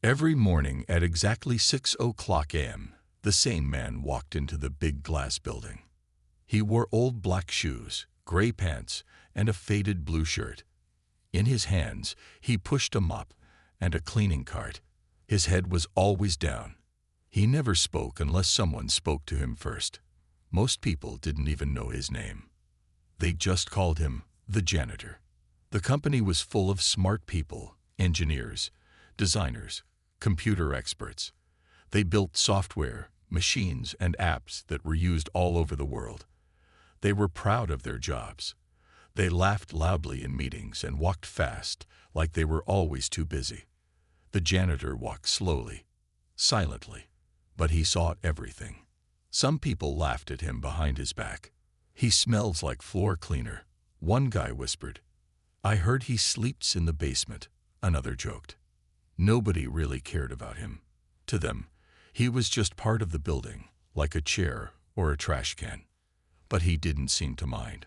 Every morning at exactly 6 a.m., the same man walked into the big glass building. He wore old black shoes, gray pants, and a faded blue shirt. In his hands, he pushed a mop and a cleaning cart. His head was always down. He never spoke unless someone spoke to him first. Most people didn't even know his name. They just called him the janitor. The company was full of smart people, engineers, designers, computer experts. They built software, machines, and apps that were used all over the world. They were proud of their jobs. They laughed loudly in meetings and walked fast, like they were always too busy. The janitor walked slowly, silently, but he saw everything. Some people laughed at him behind his back. "He smells like floor cleaner," one guy whispered. "I heard he sleeps in the basement," another joked. Nobody really cared about him. To them, he was just part of the building, like a chair or a trash can. But he didn't seem to mind.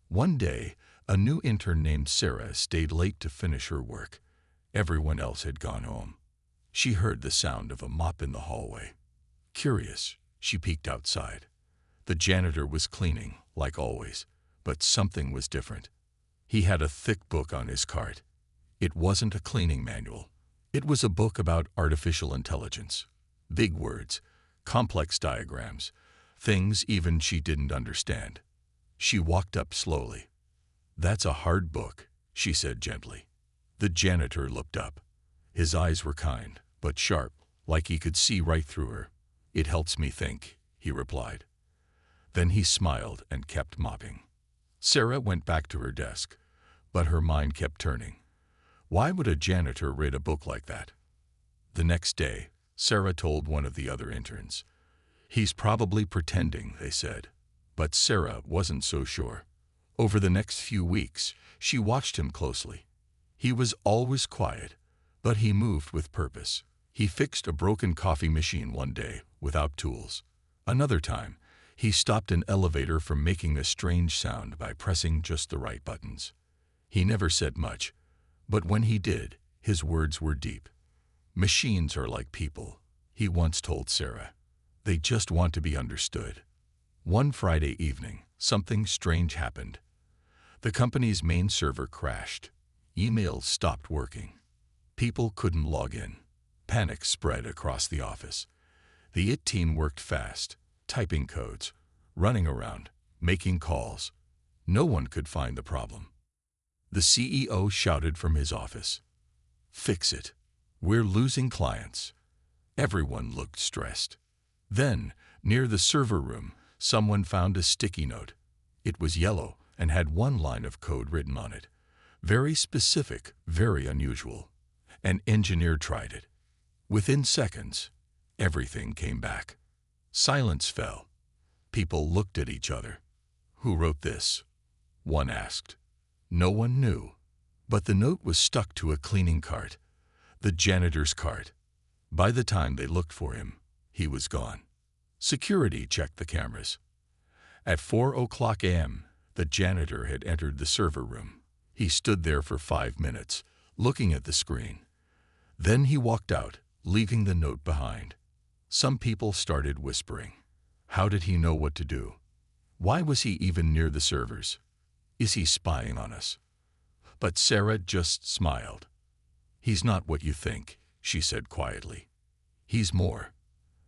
One day, a new intern named Sarah stayed late to finish her work. Everyone else had gone home. She heard the sound of a mop in the hallway. Curious, she peeked outside. The janitor was cleaning, like always, but something was different. He had a thick book on his cart. It wasn't a cleaning manual. It was a book about artificial intelligence. Big words, complex diagrams, things even she didn't understand. She walked up slowly. "That's a hard book," she said gently. The janitor looked up. His eyes were kind, but sharp, like he could see right through her. "It helps me think," he replied. Then he smiled and kept mopping. Sarah went back to her desk, but her mind kept turning. Why would a janitor read a book like that? The next day, Sarah told one of the other interns. "He's probably pretending," they said. But Sarah wasn't so sure. Over the next few weeks, she watched him closely. He was always quiet, but he moved with purpose. He fixed a broken coffee machine one day without tools. Another time, he stopped an elevator from making a strange sound by pressing just the right buttons. He never said much, but when he did, his words were deep. "Machines are like people," he once told Sarah. "They just want to be understood." One Friday evening, something strange happened. The company's main server crashed. Emails stopped working. People couldn't log in. Panic spread across the office. The IT team worked fast, typing codes, running around, making calls. No one could find the problem. The CEO shouted from his office, "Fix it. We're losing clients." Everyone looked stressed. Then, near the server room, someone found a sticky note. It was yellow and had one line of code written on it. Very specific, very unusual. An engineer tried it. Within seconds, everything came back. Silence fell. People looked at each other. "Who wrote this?" one asked. No one knew, but the note was stuck to a cleaning cart, the janitor's cart. By the time they looked for him, he was gone. Security checked the cameras. At 4 a.m., the janitor had entered the server room. He stood there for 5 minutes, looking at the screen. Then he walked out, leaving the note behind. Some people started whispering. How did he know what to do? Why was he even near the servers? Is he spying on us? But Sarah just smiled. "He's not what you think," she said quietly. "He's more."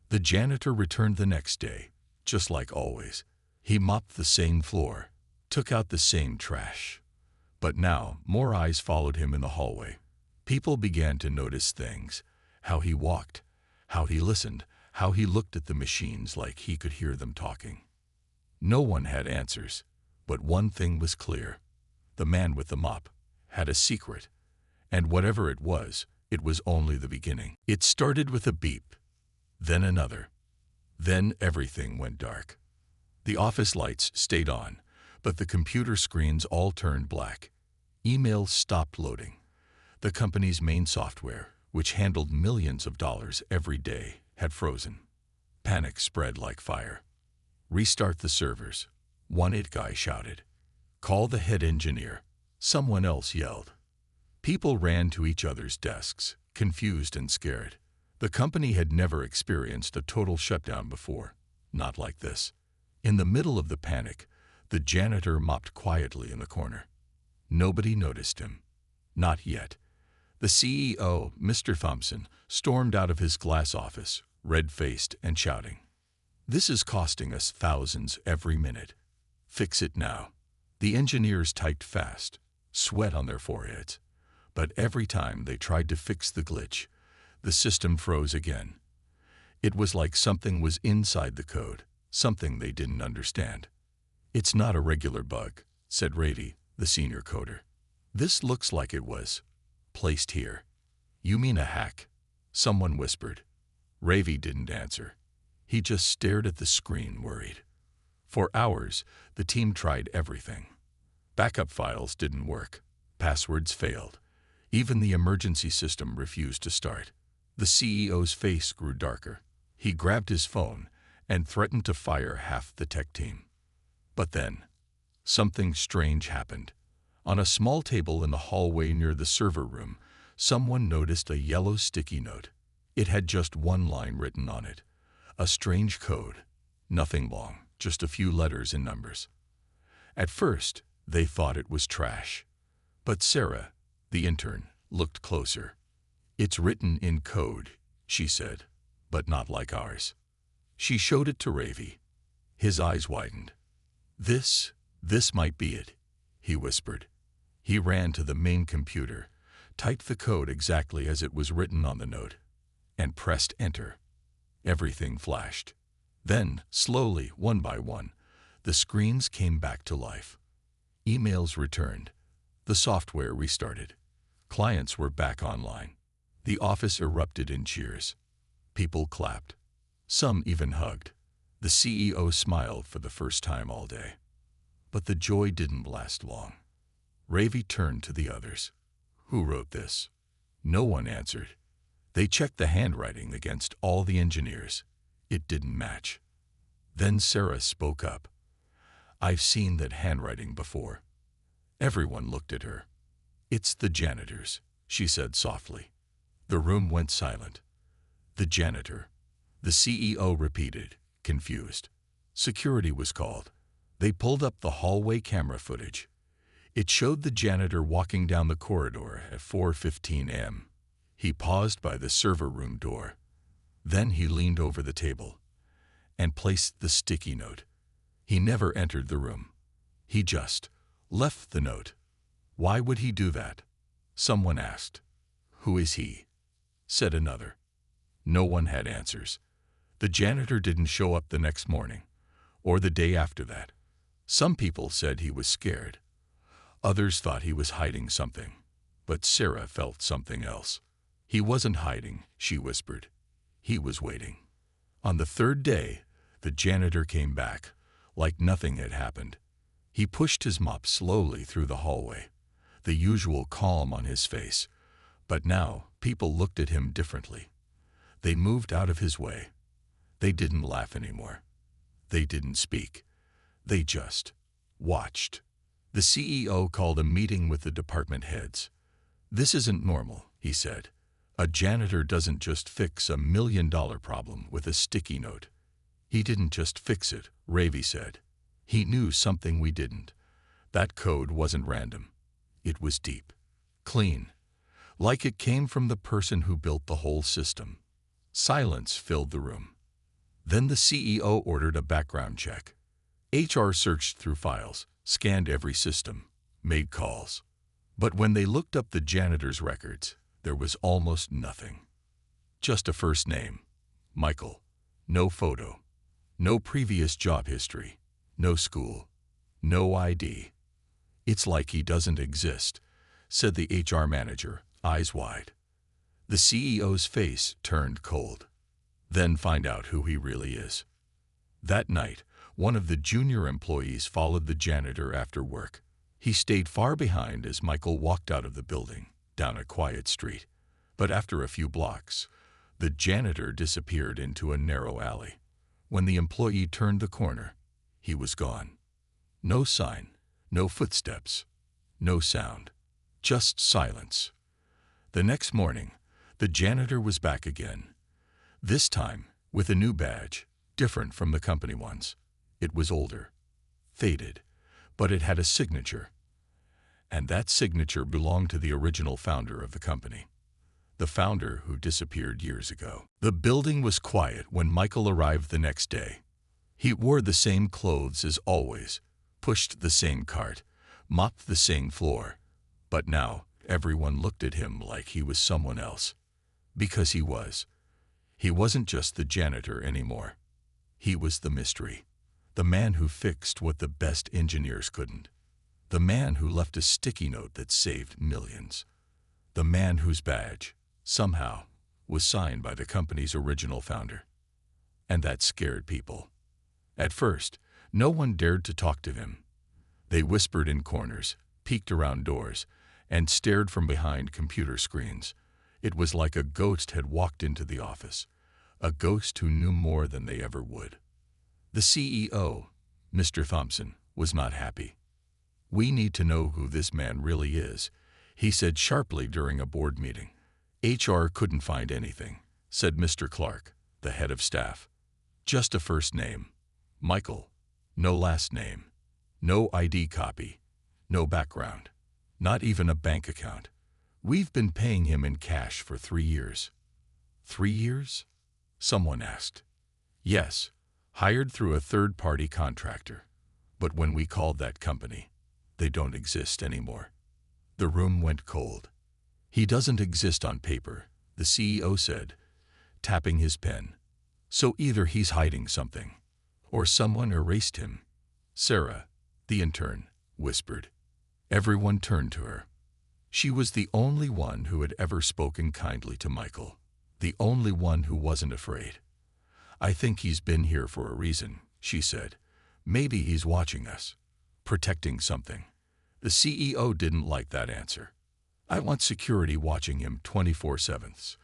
The janitor returned the next day, just like always. He mopped the same floor, took out the same trash. But now more eyes followed him in the hallway. People began to notice things, how he walked, how he listened, how he looked at the machines like he could hear them talking. No one had answers, but one thing was clear. The man with the mop had a secret, and whatever it was only the beginning. It started with a beep, then another. Then everything went dark. The office lights stayed on, but the computer screens all turned black. Emails stopped loading. The company's main software, which handled millions of dollars every day, had frozen. Panic spread like fire. "Restart the servers," one IT guy shouted. "Call the head engineer," someone else yelled. People ran to each other's desks, confused and scared. The company had never experienced a total shutdown before, not like this. In the middle of the panic, the janitor mopped quietly in the corner. Nobody noticed him. Not yet. The CEO, Mr. Thompson, stormed out of his glass office, red-faced and shouting, "This is costing us thousands every minute. Fix it now." The engineers typed fast, sweat on their foreheads. But every time they tried to fix the glitch, the system froze again. It was like something was inside the code, something they didn't understand. "It's not a regular bug," said Ravi, the senior coder. "This looks like it was placed here." "You mean a hack?" someone whispered. Ravi didn't answer. He just stared at the screen, worried. For hours, the team tried everything. Backup files didn't work. Passwords failed. Even the emergency system refused to start. The CEO's face grew darker. He grabbed his phone and threatened to fire half the tech team. But then, something strange happened. On a small table in the hallway near the server room, someone noticed a yellow sticky note. It had just one line written on it. A strange code. Nothing long, just a few letters and numbers. At first, they thought it was trash. But Sarah, the intern, looked closer. "It's written in code," she said, "but not like ours." She showed it to Ravi. His eyes widened. This might be it," he whispered. He ran to the main computer, typed the code exactly as it was written on the note, and pressed enter. Everything flashed. Then, slowly, one by one, the screens came back to life. Emails returned. The software restarted. Clients were back online. The office erupted in cheers. People clapped. Some even hugged. The CEO smiled for the first time all day. But the joy didn't last long. Ravi turned to the others. "Who wrote this?" No one answered. They checked the handwriting against all the engineers. It didn't match. Then Sarah spoke up. "I've seen that handwriting before." Everyone looked at her. "It's the janitor's," she said softly. The room went silent. "The janitor," the CEO repeated, confused. Security was called. They pulled up the hallway camera footage. It showed the janitor walking down the corridor at 4:15 a.m. He paused by the server room door. Then he leaned over the table and placed the sticky note. He never entered the room. He just left the note. Why would he do that? Someone asked. "Who is he?" said another. No one had answers. The janitor didn't show up the next morning, or the day after that. Some people said he was scared. Others thought he was hiding something. But Sarah felt something else. "He wasn't hiding," she whispered. "He was waiting." On the third day, the janitor came back, like nothing had happened. He pushed his mop slowly through the hallway, the usual calm on his face. But now, people looked at him differently. They moved out of his way. They didn't laugh anymore. They didn't speak. They just watched. The CEO called a meeting with the department heads. "This isn't normal," he said. "A janitor doesn't just fix a $1 million problem with a sticky note." "He didn't just fix it," Ravi said. "He knew something we didn't. That code wasn't random. It was deep, clean, like it came from the person who built the whole system." Silence filled the room. Then the CEO ordered a background check. HR searched through files, scanned every system, made calls. But when they looked up the janitor's records, there was almost nothing. Just a first name, Michael. No photo. No previous job history. No school. No ID. "It's like he doesn't exist," said the HR manager, eyes wide. The CEO's face turned cold. "Then find out who he really is." That night, one of the junior employees followed the janitor after work. He stayed far behind as Michael walked out of the building, down a quiet street. But after a few blocks, the janitor disappeared into a narrow alley. When the employee turned the corner, he was gone. No sign, no footsteps, no sound, just silence. The next morning, The janitor was back again. This time, with a new badge, different from the company ones. It was older, faded, but it had a signature. And that signature belonged to the original founder of the company. The founder who disappeared years ago. The building was quiet when Michael arrived the next day. He wore the same clothes as always, pushed the same cart, mopped the same floor. But now, everyone looked at him like he was someone else. Because he was. He wasn't just the janitor anymore. He was the mystery. The man who fixed what the best engineers couldn't. The man who left a sticky note that saved millions. The man whose badge, somehow, was signed by the company's original founder. And that scared people. At first, no one dared to talk to him. They whispered in corners, peeked around doors, and stared from behind computer screens. It was like a ghost had walked into the office, a ghost who knew more than they ever would. The CEO, Mr. Thompson, was not happy. "We need to know who this man really is," he said sharply during a board meeting. "HR couldn't find anything," said Mr. Clark, the head of staff. "Just a first name. Michael. No last name. No ID copy. No background. Not even a bank account. We've been paying him in cash for 3 years." 3 years? Someone asked. "Yes, hired through a third-party contractor. But when we called that company, they don't exist anymore." The room went cold. "He doesn't exist on paper," the CEO said, tapping his pen. "So either he's hiding something, or someone erased him." Sarah, the intern, whispered. Everyone turned to her. She was the only one who had ever spoken kindly to Michael, the only one who wasn't afraid. "I think he's been here for a reason," she said. "Maybe he's watching us, protecting something." The CEO didn't like that answer. "I want security watching him 24/7.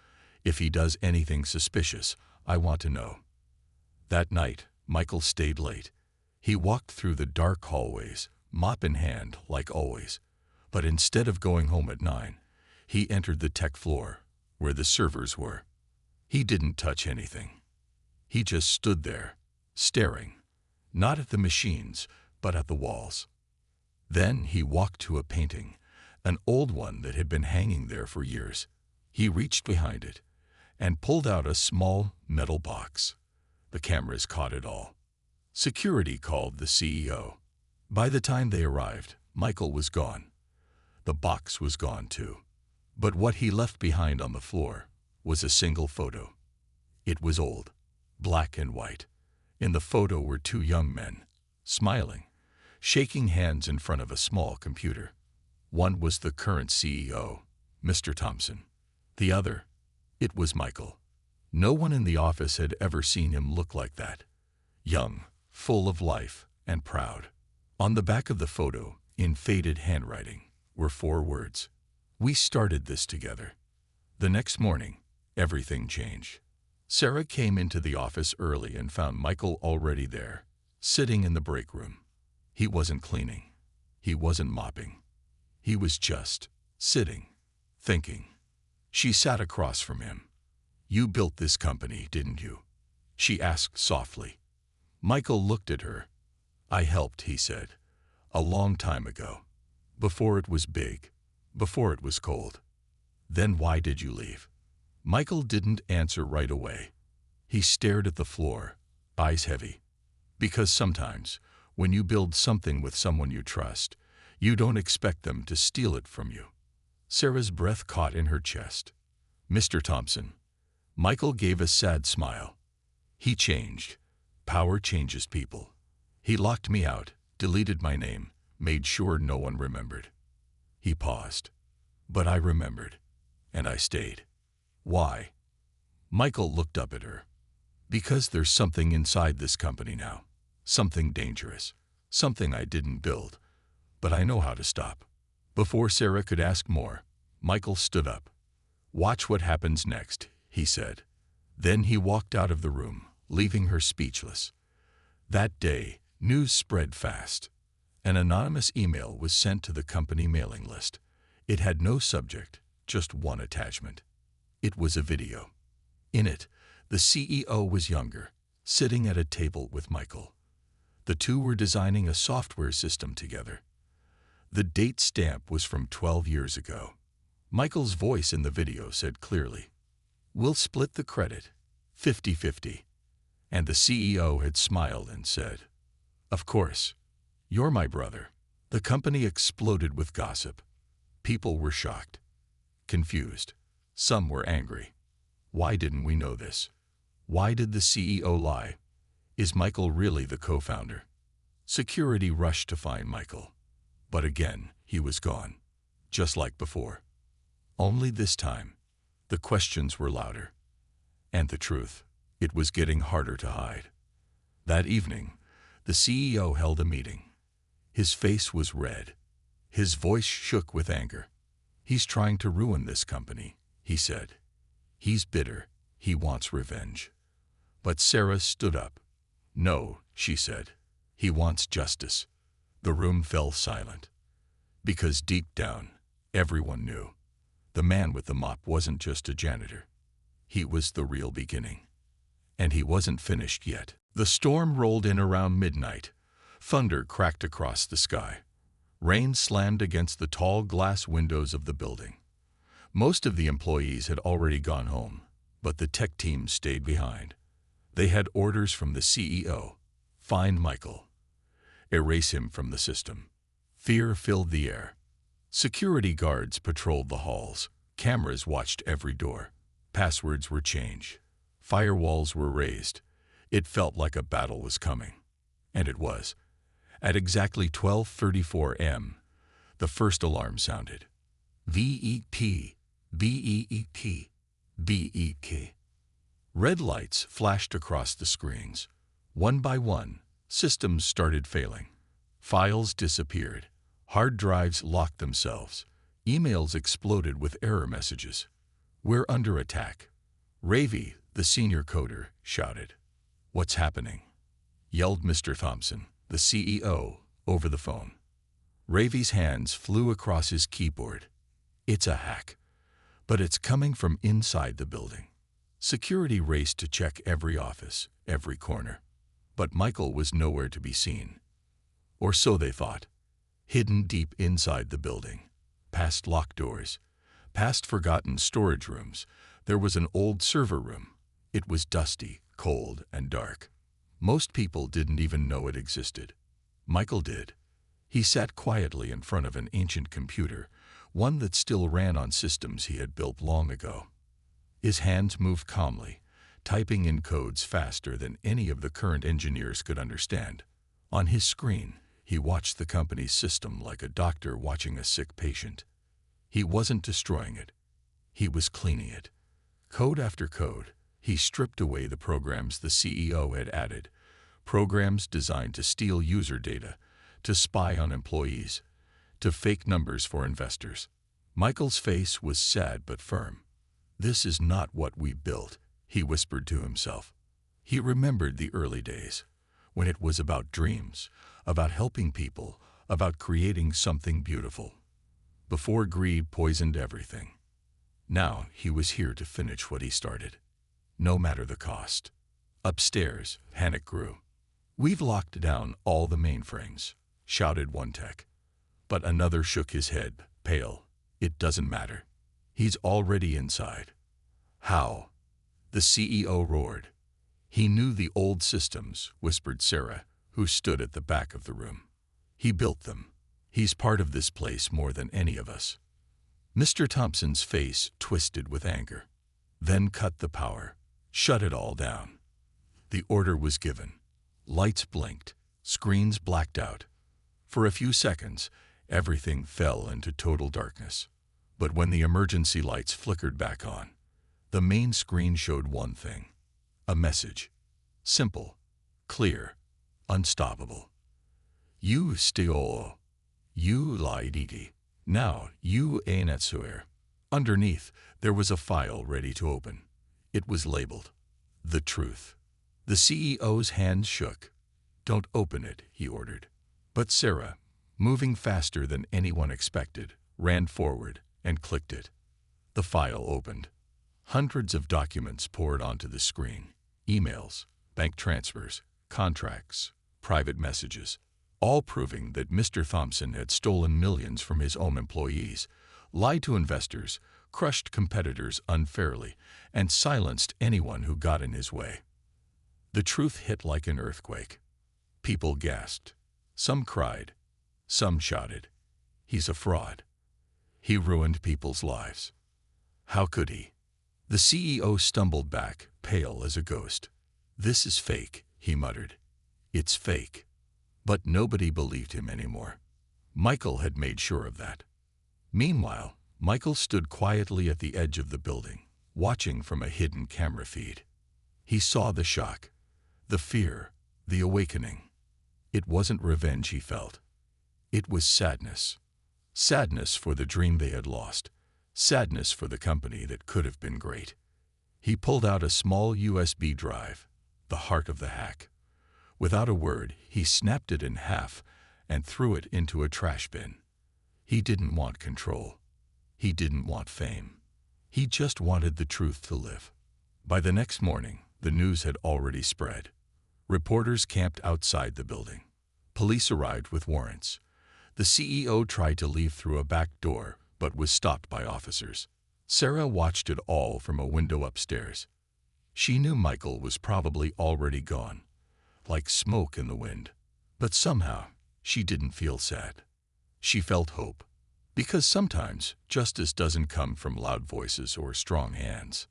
If he does anything suspicious, I want to know." That night, Michael stayed late. He walked through the dark hallways, mop in hand, like always. But instead of going home at 9, he entered the tech floor, where the servers were. He didn't touch anything. He just stood there, staring, not at the machines, but at the walls. Then he walked to a painting, an old one that had been hanging there for years. He reached behind it and pulled out a small metal box. The cameras caught it all. Security called the CEO. By the time they arrived, Michael was gone. The box was gone too. But what he left behind on the floor was a single photo. It was old, black and white. In the photo were 2 young men, smiling, shaking hands in front of a small computer. One was the current CEO, Mr. Thompson. The other, it was Michael. No one in the office had ever seen him look like that. Young, full of life, and proud. On the back of the photo, in faded handwriting, were 4 words. "We started this together." The next morning, everything changed. Sarah came into the office early and found Michael already there, sitting in the break room. He wasn't cleaning. He wasn't mopping. He was just sitting, thinking. She sat across from him. "You built this company, didn't you?" she asked softly. Michael looked at her. "I helped," he said, "a long time ago. Before it was big. Before it was cold." "Then why did you leave?" Michael didn't answer right away. He stared at the floor, eyes heavy. "Because sometimes, when you build something with someone you trust, you don't expect them to steal it from you." Sarah's breath caught in her chest. "Mr. Thompson." Michael gave a sad smile. "He changed. Power changes people. He locked me out, deleted my name, made sure no one remembered." He paused. "But I remembered, and I stayed." "Why?" Michael looked up at her. "Because there's something inside this company now. Something dangerous. Something I didn't build. But I know how to stop." Before Sarah could ask more, Michael stood up. "Watch what happens next," he said. Then he walked out of the room, leaving her speechless. That day, news spread fast. An anonymous email was sent to the company mailing list. It had no subject, just one attachment. It was a video. In it, the CEO was younger, sitting at a table with Michael. The two were designing a software system together. The date stamp was from 12 years ago. Michael's voice in the video said clearly, "We'll split the credit, 50-50. And the CEO had smiled and said, "Of course, you're my brother." The company exploded with gossip. People were shocked, confused. Some were angry. Why didn't we know this? Why did the CEO lie? Is Michael really the co-founder? Security rushed to find Michael. But again, he was gone, just like before. Only this time, the questions were louder. And the truth, it was getting harder to hide. That evening, the CEO held a meeting. His face was red. His voice shook with anger. "He's trying to ruin this company," he said. "He's bitter. He wants revenge." But Sarah stood up. "No," she said. "He wants justice." The room fell silent. Because deep down, everyone knew. The man with the mop wasn't just a janitor. He was the real beginning. And he wasn't finished yet. The storm rolled in around midnight. Thunder cracked across the sky. Rain slammed against the tall glass windows of the building. Most of the employees had already gone home, but the tech team stayed behind. They had orders from the CEO. Find Michael. Erase him from the system. Fear filled the air. Security guards patrolled the halls. Cameras watched every door. Passwords were changed. Firewalls were raised. It felt like a battle was coming. And it was. At exactly 12:34 am, the first alarm sounded. VET, VEET, VEK. Red lights flashed across the screens. One by one, systems started failing. Files disappeared. Hard drives locked themselves. Emails exploded with error messages. "We're under attack." Ravi, the senior coder, shouted. "What's happening?" yelled Mr. Thompson, the CEO, over the phone. Ravi's hands flew across his keyboard. "It's a hack. But it's coming from inside the building." Security raced to check every office, every corner. But Michael was nowhere to be seen. Or so they thought. Hidden deep inside the building, past locked doors, past forgotten storage rooms, there was an old server room. It was dusty, cold, and dark. Most people didn't even know it existed. Michael did. He sat quietly in front of an ancient computer, one that still ran on systems he had built long ago. His hands moved calmly, typing in codes faster than any of the current engineers could understand. On his screen, he watched the company's system like a doctor watching a sick patient. He wasn't destroying it. He was cleaning it. Code after code, he stripped away the programs the CEO had added, programs designed to steal user data, to spy on employees, to fake numbers for investors. Michael's face was sad but firm. "This is not what we built," he whispered to himself. He remembered the early days, when it was about dreams, about helping people, about creating something beautiful. Before greed poisoned everything. Now he was here to finish what he started, no matter the cost. Upstairs, panic grew. "We've locked down all the mainframes," shouted one tech. But another shook his head, pale. "It doesn't matter. He's already inside." "How?" the CEO roared. "He knew the old systems," whispered Sarah, who stood at the back of the room. "He built them. He's part of this place more than any of us." Mr. Thompson's face twisted with anger. "Then cut the power. Shut it all down." The order was given. Lights blinked. Screens blacked out. For a few seconds, everything fell into total darkness. But when the emergency lights flickered back on, the main screen showed one thing. A message. Simple, clear, unstoppable. "You still. You lied. Now you ain't at swear." Underneath, there was a file ready to open. It was labeled, "The Truth." The CEO's hands shook. "Don't open it," he ordered. But Sarah, moving faster than anyone expected, ran forward and clicked it. The file opened. Hundreds of documents poured onto the screen. Emails, bank transfers, contracts, private messages, all proving that Mr. Thompson had stolen millions from his own employees, lied to investors, crushed competitors unfairly, and silenced anyone who got in his way. The truth hit like an earthquake. People gasped. Some cried. Some shouted, "He's a fraud. He ruined people's lives. How could he?" The CEO stumbled back, pale as a ghost. "This is fake," he muttered. "It's fake." But nobody believed him anymore. Michael had made sure of that. Meanwhile, Michael stood quietly at the edge of the building, watching from a hidden camera feed. He saw the shock, the fear, the awakening. It wasn't revenge he felt. It was sadness. Sadness for the dream they had lost. Sadness for the company that could have been great. He pulled out a small USB drive, the heart of the hack. Without a word, he snapped it in half and threw it into a trash bin. He didn't want control. He didn't want fame. He just wanted the truth to live. By the next morning, the news had already spread. Reporters camped outside the building. Police arrived with warrants. The CEO tried to leave through a back door, but was stopped by officers. Sarah watched it all from a window upstairs. She knew Michael was probably already gone, like smoke in the wind. But somehow, she didn't feel sad. She felt hope. Because sometimes justice doesn't come from loud voices or strong hands.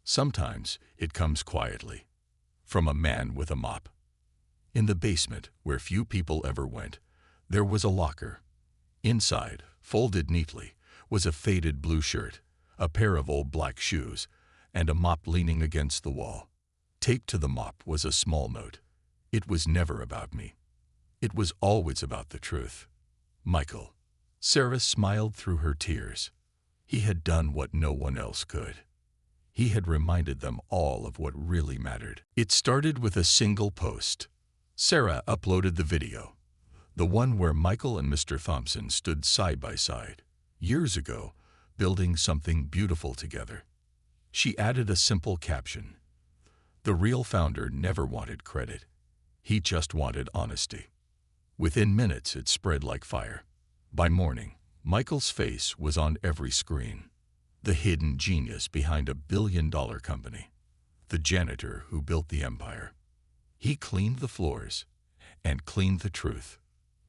Sometimes it comes quietly, from a man with a mop. In the basement, where few people ever went, there was a locker. Inside, folded neatly, was a faded blue shirt, a pair of old black shoes, and a mop leaning against the wall. Taped to the mop was a small note. "It was never about me. It was always about the truth. Michael." Sarah smiled through her tears. He had done what no one else could. He had reminded them all of what really mattered. It started with a single post. Sarah uploaded the video, the one where Michael and Mr. Thompson stood side by side, years ago, building something beautiful together. She added a simple caption. The real founder never wanted credit. He just wanted honesty. Within minutes, it spread like fire. By morning, Michael's face was on every screen. The hidden genius behind a billion-dollar company. The janitor who built the empire. He cleaned the floors and cleaned the truth.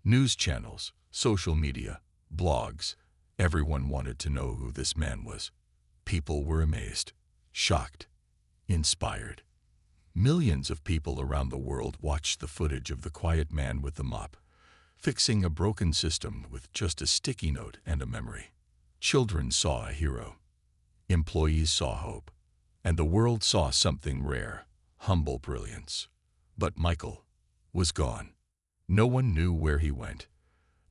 News channels, social media, blogs, everyone wanted to know who this man was. People were amazed, shocked, inspired. Millions of people around the world watched the footage of the quiet man with the mop, fixing a broken system with just a sticky note and a memory. Children saw a hero. Employees saw hope. And the world saw something rare, humble brilliance. But Michael was gone. No one knew where he went.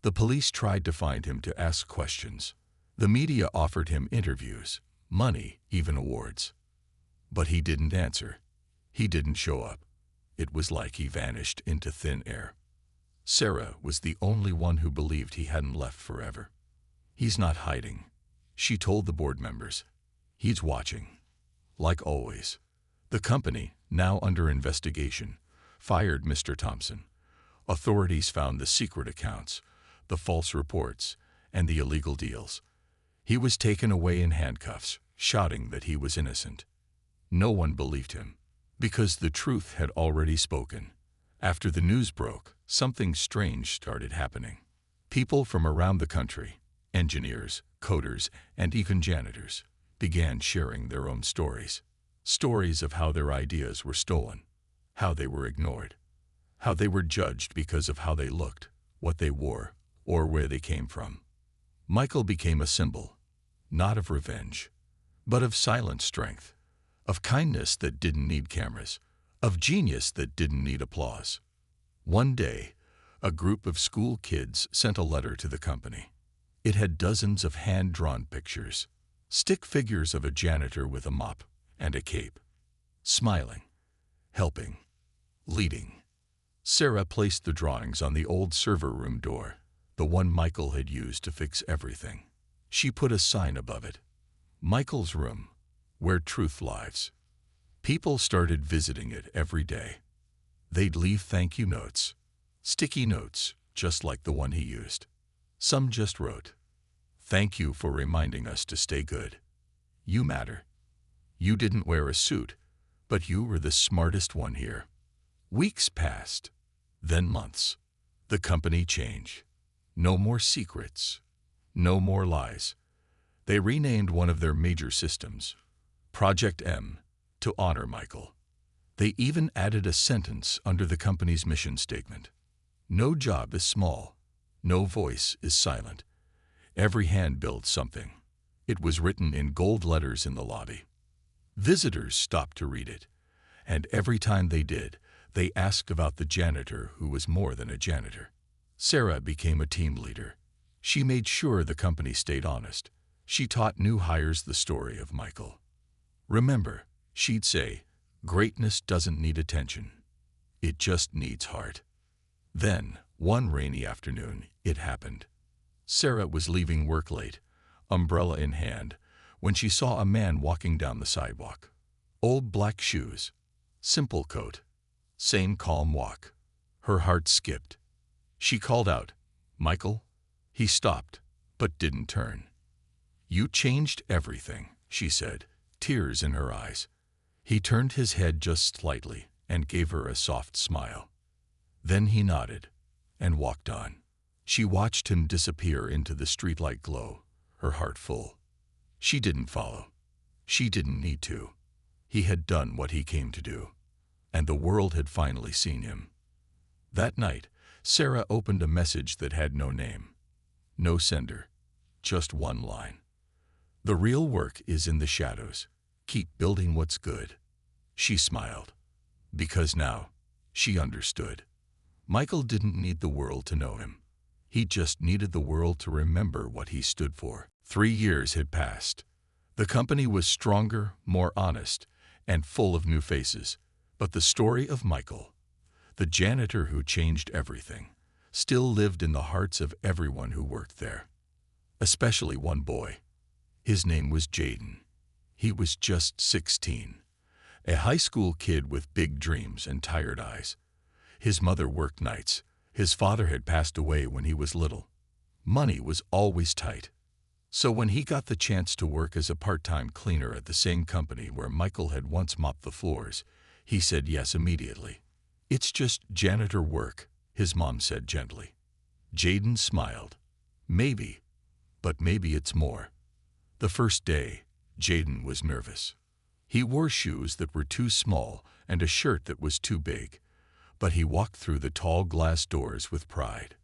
The police tried to find him to ask questions. The media offered him interviews, money, even awards. But he didn't answer. He didn't show up. It was like he vanished into thin air. Sarah was the only one who believed he hadn't left forever. He's not hiding, she told the board members. He's watching. Like always. The company, now under investigation, fired Mr. Thompson. Authorities found the secret accounts, the false reports, and the illegal deals. He was taken away in handcuffs, shouting that he was innocent. No one believed him, because the truth had already spoken. After the news broke, something strange started happening. People from around the country, engineers, coders, and even janitors, began sharing their own stories. Stories of how their ideas were stolen, how they were ignored, how they were judged because of how they looked, what they wore, or where they came from. Michael became a symbol, not of revenge, but of silent strength, of kindness that didn't need cameras, of genius that didn't need applause. One day, a group of school kids sent a letter to the company. It had dozens of hand-drawn pictures, stick figures of a janitor with a mop and a cape, smiling, helping, leading. Sarah placed the drawings on the old server room door, the one Michael had used to fix everything. She put a sign above it. Michael's room, where truth lives. People started visiting it every day. They'd leave thank you notes, sticky notes, just like the one he used. Some just wrote, "Thank you for reminding us to stay good. You matter. You didn't wear a suit, but you were the smartest one here." Weeks passed, then months. The company changed. No more secrets, no more lies. They renamed one of their major systems, Project M, to honor Michael. They even added a sentence under the company's mission statement. No job is small. No voice is silent. Every hand builds something. It was written in gold letters in the lobby. Visitors stopped to read it, and every time they did, they asked about the janitor who was more than a janitor. Sarah became a team leader. She made sure the company stayed honest. She taught new hires the story of Michael. Remember, she'd say, greatness doesn't need attention. It just needs heart. Then, one rainy afternoon, it happened. Sarah was leaving work late, umbrella in hand, when she saw a man walking down the sidewalk. Old black shoes, simple coat, same calm walk. Her heart skipped. She called out, "Michael?" He stopped, but didn't turn. "You changed everything," she said, tears in her eyes. He turned his head just slightly and gave her a soft smile. Then he nodded and walked on. She watched him disappear into the streetlight glow, her heart full. She didn't follow. She didn't need to. He had done what he came to do, and the world had finally seen him. That night, Sarah opened a message that had no name, no sender, just one line. "The real work is in the shadows. Keep building what's good." She smiled, because now she understood. Michael didn't need the world to know him. He just needed the world to remember what he stood for. 3 years had passed. The company was stronger, more honest, and full of new faces. But the story of Michael, the janitor who changed everything, still lived in the hearts of everyone who worked there. Especially one boy. His name was Jaden. He was just 16, a high school kid with big dreams and tired eyes. His mother worked nights. His father had passed away when he was little. Money was always tight. So when he got the chance to work as a part-time cleaner at the same company where Michael had once mopped the floors, he said yes immediately. "It's just janitor work," his mom said gently. Jaden smiled. "Maybe, but maybe it's more." The first day, Jaden was nervous. He wore shoes that were too small and a shirt that was too big, but he walked through the tall glass doors with pride.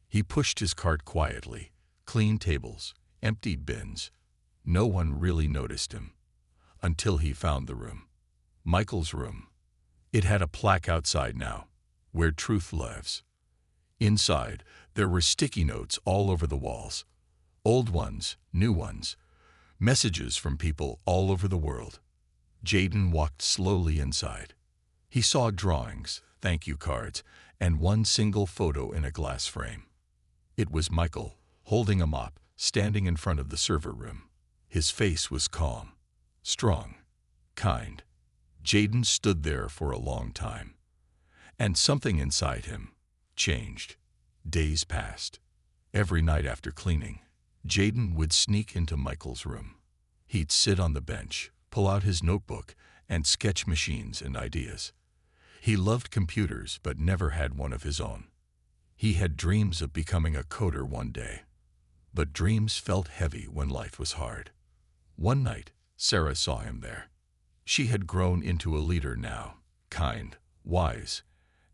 He pushed his cart quietly, cleaned tables, emptied bins. No one really noticed him, until he found the room. Michael's room. It had a plaque outside now, "Where Truth Lives." Inside, there were sticky notes all over the walls. Old ones, new ones, messages from people all over the world. Jaden walked slowly inside. He saw drawings, thank you cards, and one single photo in a glass frame. It was Michael, holding a mop, standing in front of the server room. His face was calm, strong, kind. Jaden stood there for a long time, and something inside him changed. Days passed. Every night after cleaning, Jaden would sneak into Michael's room. He'd sit on the bench, pull out his notebook, and sketch machines and ideas. He loved computers but never had one of his own. He had dreams of becoming a coder one day, but dreams felt heavy when life was hard. One night, Sarah saw him there. She had grown into a leader now, kind, wise,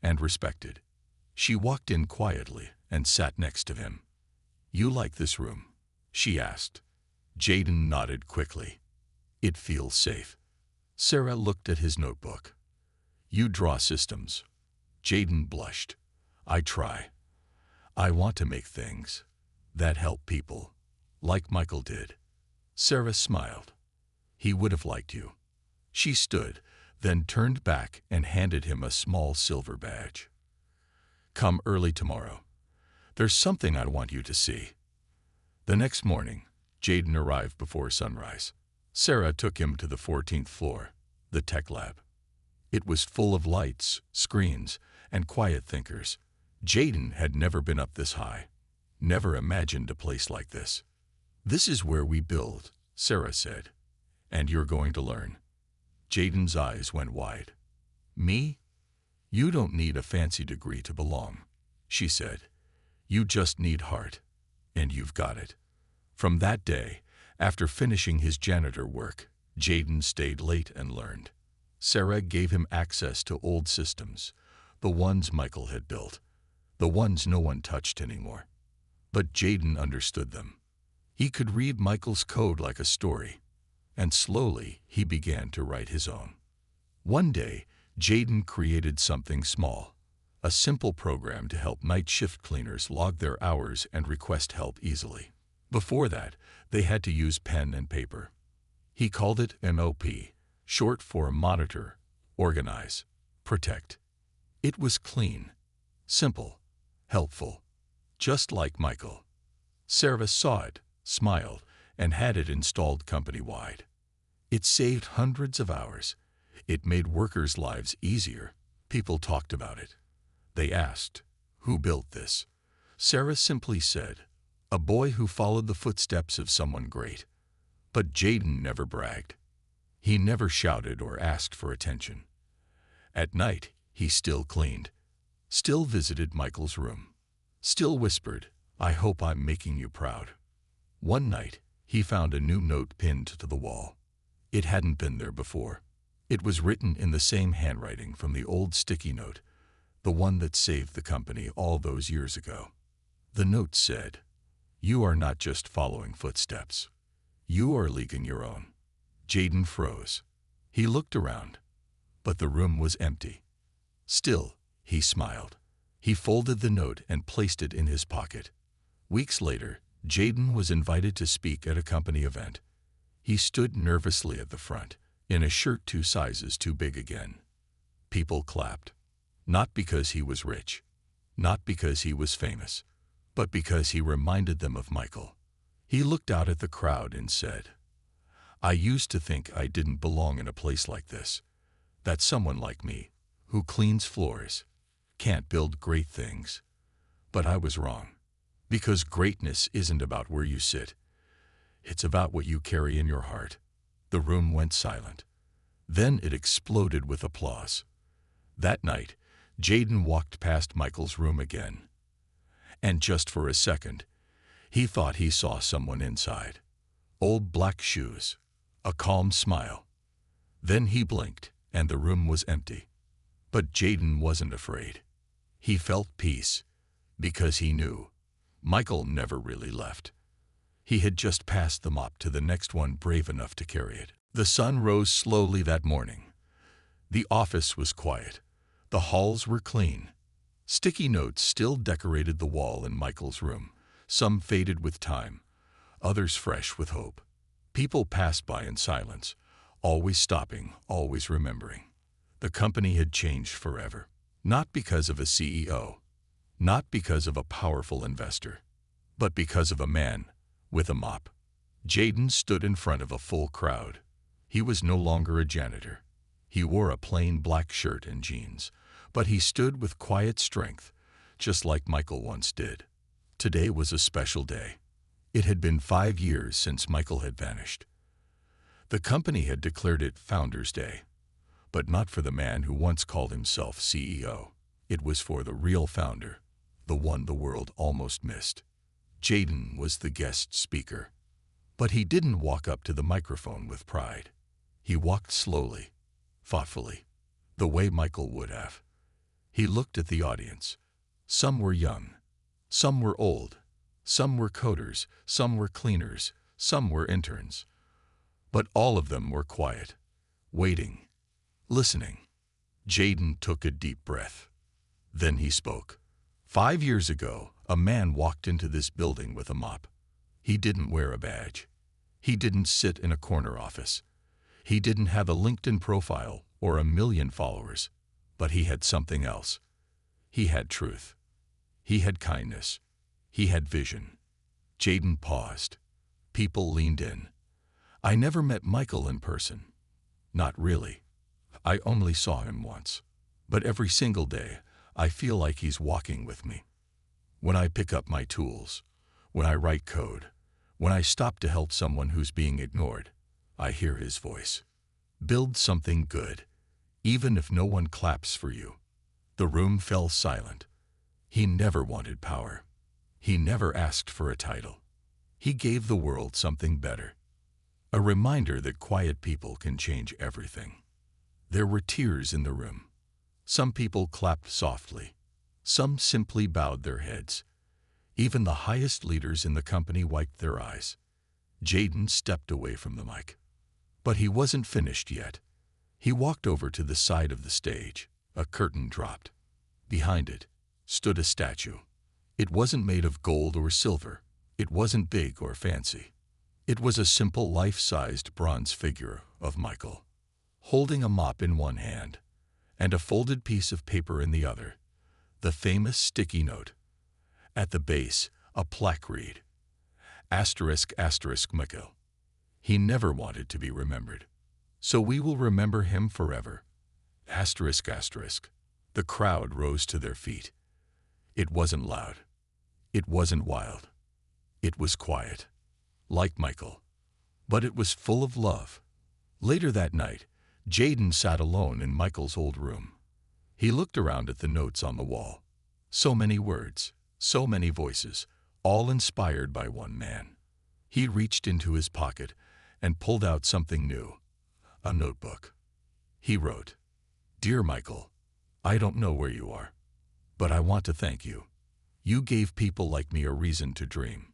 and respected. She walked in quietly and sat next to him. "You like this room?" she asked. Jaden nodded quickly. "It feels safe." Sarah looked at his notebook. "You draw systems." Jaden blushed. "I try. I want to make things that help people, like Michael did." Sarah smiled. "He would have liked you." She stood, then turned back and handed him a small silver badge. "Come early tomorrow. There's something I want you to see." The next morning, Jaden arrived before sunrise. Sarah took him to the 14th floor, the tech lab. It was full of lights, screens, and quiet thinkers. Jaden had never been up this high, never imagined a place like this. "This is where we build," Sarah said, "and you're going to learn." Jaden's eyes went wide. "Me? You don't need a fancy degree to belong," she said. "You just need heart, and you've got it." From that day, after finishing his janitor work, Jaden stayed late and learned. Sarah gave him access to old systems, the ones Michael had built, the ones no one touched anymore. But Jaden understood them. He could read Michael's code like a story, and slowly he began to write his own. One day, Jaden created something small, a simple program to help night shift cleaners log their hours and request help easily. Before that, they had to use pen and paper. He called it MOP, short for Monitor, Organize, Protect. It was clean, simple, helpful, just like Michael. Sarah saw it, smiled, and had it installed company-wide. It saved hundreds of hours. It made workers' lives easier. People talked about it. They asked, "Who built this?" Sarah simply said, "A boy who followed the footsteps of someone great." But Jaden never bragged. He never shouted or asked for attention. At night, he still cleaned, still visited Michael's room, still whispered, "I hope I'm making you proud." One night, he found a new note pinned to the wall. It hadn't been there before. It was written in the same handwriting from the old sticky note, the one that saved the company all those years ago. The note said, "You are not just following footsteps. You are leaking your own." Jaden froze. He looked around, but the room was empty. Still, he smiled. He folded the note and placed it in his pocket. Weeks later, Jaden was invited to speak at a company event. He stood nervously at the front, in a shirt 2 sizes too big again. People clapped. Not because he was rich, not because he was famous, but because he reminded them of Michael. He looked out at the crowd and said, "I used to think I didn't belong in a place like this, that someone like me, who cleans floors, can't build great things. But I was wrong, because greatness isn't about where you sit. It's about what you carry in your heart." The room went silent. Then it exploded with applause. That night, Jaden walked past Michael's room again. And just for a second, he thought he saw someone inside. Old black shoes, a calm smile. Then he blinked, and the room was empty. But Jaden wasn't afraid. He felt peace, because he knew Michael never really left. He had just passed the mop to the next one brave enough to carry it. The sun rose slowly that morning. The office was quiet. The halls were clean. Sticky notes still decorated the wall in Michael's room, some faded with time, others fresh with hope. People passed by in silence, always stopping, always remembering. The company had changed forever, not because of a CEO, not because of a powerful investor, but because of a man with a mop. Jaden stood in front of a full crowd. He was no longer a janitor. He wore a plain black shirt and jeans, but he stood with quiet strength, just like Michael once did. Today was a special day. It had been 5 years since Michael had vanished. The company had declared it Founders' Day, but not for the man who once called himself CEO. It was for the real founder, the one the world almost missed. Jaden was the guest speaker. But he didn't walk up to the microphone with pride. He walked slowly, thoughtfully, the way Michael would have. He looked at the audience. Some were young, some were old, some were coders, some were cleaners, some were interns. But all of them were quiet, waiting, listening. Jaden took a deep breath. Then he spoke. 5 years ago, a man walked into this building with a mop. He didn't wear a badge. He didn't sit in a corner office. He didn't have a LinkedIn profile or 1 million followers, but he had something else. He had truth. He had kindness. He had vision. Jaden paused. People leaned in. I never met Michael in person. Not really. I only saw him once. But every single day, I feel like he's walking with me. When I pick up my tools, when I write code, when I stop to help someone who's being ignored, I hear his voice. Build something good, even if no one claps for you. The room fell silent. He never wanted power. He never asked for a title. He gave the world something better. A reminder that quiet people can change everything. There were tears in the room. Some people clapped softly. Some simply bowed their heads. Even the highest leaders in the company wiped their eyes. Jaden stepped away from the mic. But he wasn't finished yet. He walked over to the side of the stage. A curtain dropped. Behind it stood a statue. It wasn't made of gold or silver. It wasn't big or fancy. It was a simple life-sized bronze figure of Michael, holding a mop in one hand and a folded piece of paper in the other. The famous sticky note. At the base, a plaque read, *** Michael. He never wanted to be remembered. So we will remember him forever. ***. The crowd rose to their feet. It wasn't loud. It wasn't wild. It was quiet, like Michael. But it was full of love. Later that night, Jaden sat alone in Michael's old room. He looked around at the notes on the wall. So many words, so many voices, all inspired by one man. He reached into his pocket and pulled out something new, a notebook. He wrote, "Dear Michael, I don't know where you are, but I want to thank you. You gave people like me a reason to dream.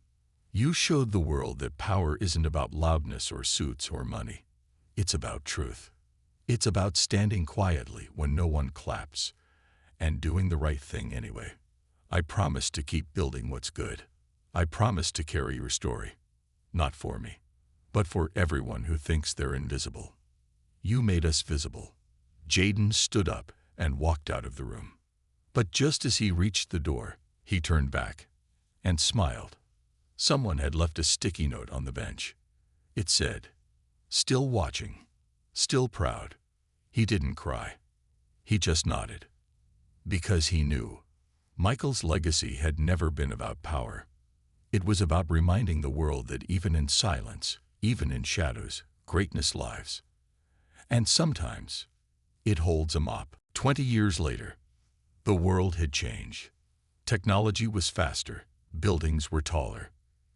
You showed the world that power isn't about loudness or suits or money. It's about truth. It's about standing quietly when no one claps and doing the right thing anyway. I promise to keep building what's good. I promise to carry your story, not for me, but for everyone who thinks they're invisible. You made us visible." Jaden stood up and walked out of the room. But just as he reached the door, he turned back and smiled. Someone had left a sticky note on the bench. It said, "Still watching, still proud." He didn't cry. He just nodded. Because he knew Michael's legacy had never been about power. It was about reminding the world that even in silence, even in shadows, greatness lives. And sometimes it holds a mop. 20 years later, the world had changed. Technology was faster. Buildings were taller.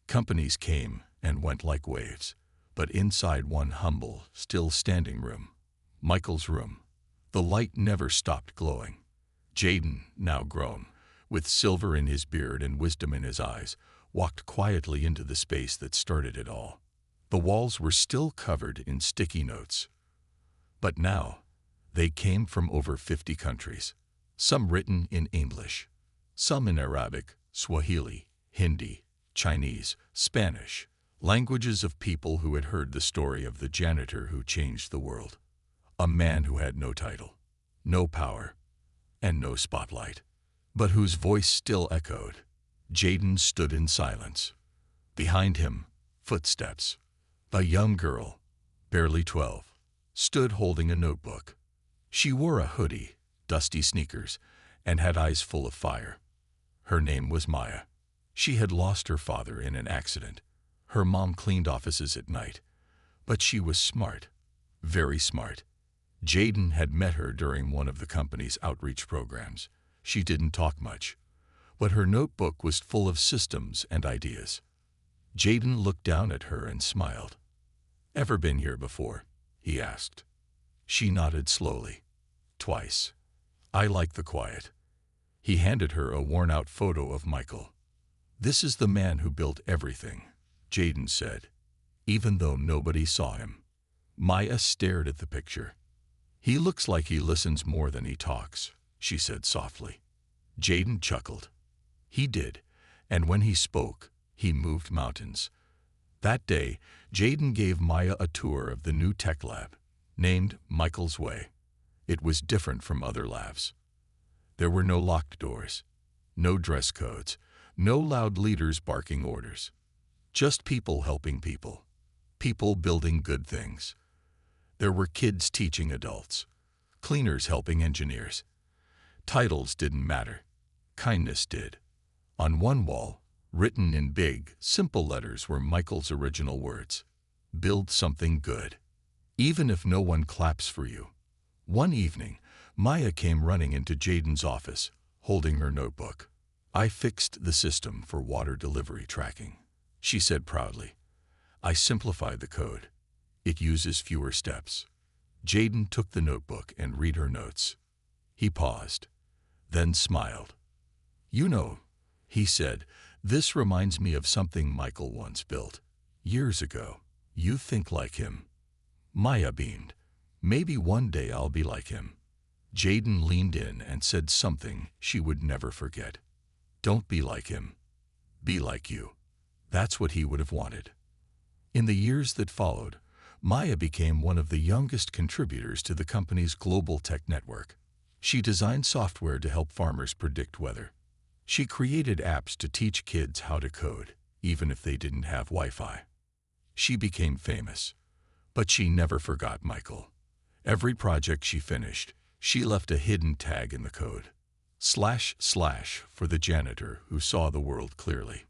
Companies came and went like waves. But inside one humble, still standing room, Michael's room, the light never stopped glowing. Jaden, now grown, with silver in his beard and wisdom in his eyes, walked quietly into the space that started it all. The walls were still covered in sticky notes. But now, they came from over 50 countries, some written in English, some in Arabic, Swahili, Hindi, Chinese, Spanish, languages of people who had heard the story of the janitor who changed the world. A man who had no title, no power, and no spotlight, but whose voice still echoed. Jaden stood in silence. Behind him, footsteps. A young girl, barely 12, stood holding a notebook. She wore a hoodie, dusty sneakers, and had eyes full of fire. Her name was Maya. She had lost her father in an accident. Her mom cleaned offices at night. But she was smart, very smart. Jaden had met her during one of the company's outreach programs. She didn't talk much, but her notebook was full of systems and ideas. Jaden looked down at her and smiled. "Ever been here before?" he asked. She nodded slowly. "Twice. I like the quiet." He handed her a worn-out photo of Michael. "This is the man who built everything," Jaden said, even though nobody saw him. Maya stared at the picture. "He looks like he listens more than he talks," she said softly. Jaden chuckled. He did, and when he spoke, he moved mountains. That day, Jaden gave Maya a tour of the new tech lab, named Michael's Way. It was different from other labs. There were no locked doors, no dress codes, no loud leaders barking orders. Just people helping people. people building good things. There were kids teaching adults, cleaners helping engineers. Titles didn't matter. Kindness did. On one wall, written in big, simple letters were Michael's original words. Build something good, even if no one claps for you. One evening, Maya came running into Jaden's office, holding her notebook. I fixed the system for water delivery tracking, she said proudly. I simplified the code. It uses fewer steps. Jaden took the notebook and read her notes. He paused, then smiled. You know, he said, this reminds me of something Michael once built. Years ago. You think like him. Maya beamed. Maybe one day I'll be like him. Jaden leaned in and said something she would never forget. Don't be like him. Be like you. That's what he would have wanted. In the years that followed, Maya became one of the youngest contributors to the company's global tech network. She designed software to help farmers predict weather. She created apps to teach kids how to code, even if they didn't have Wi-Fi. She became famous, but she never forgot Michael. Every project she finished, she left a hidden tag in the code. // for the janitor who saw the world clearly.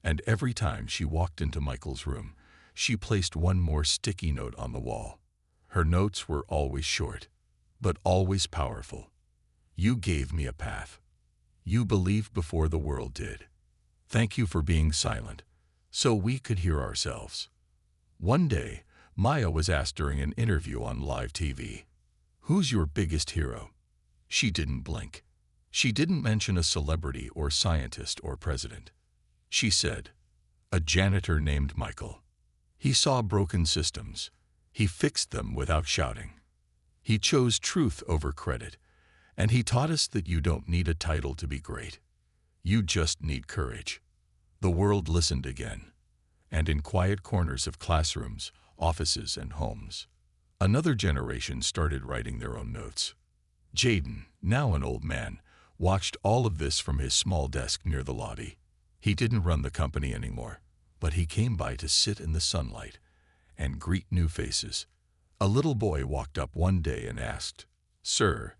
And every time she walked into Michael's room, she placed one more sticky note on the wall. Her notes were always short, but always powerful. You gave me a path. You believed before the world did. Thank you for being silent, so we could hear ourselves. One day, Maya was asked during an interview on live TV, "Who's your biggest hero?" She didn't blink. She didn't mention a celebrity or scientist or president. She said, "A janitor named Michael. He saw broken systems. He fixed them without shouting. He chose truth over credit, and he taught us that you don't need a title to be great. You just need courage." The world listened again, and in quiet corners of classrooms, offices, and homes, another generation started writing their own notes. Jaden, now an old man, watched all of this from his small desk near the lobby. He didn't run the company anymore, but he came by to sit in the sunlight and greet new faces. A little boy walked up one day and asked, "Sir,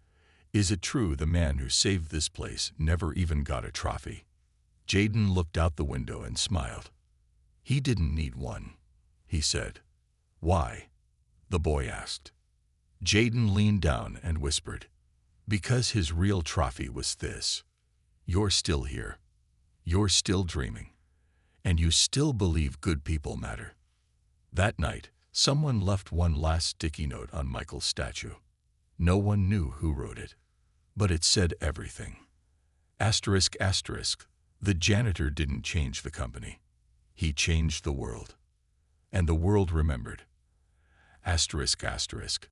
is it true the man who saved this place never even got a trophy?" Jaden looked out the window and smiled. "He didn't need one," he said. "Why?" the boy asked. Jaden leaned down and whispered, "Because his real trophy was this. You're still here. You're still dreaming. And you still believe good people matter." That night, someone left one last sticky note on Michael's statue. No one knew who wrote it, but it said everything. Asterisk, asterisk, the janitor didn't change the company. He changed the world. And the world remembered. Asterisk, asterisk,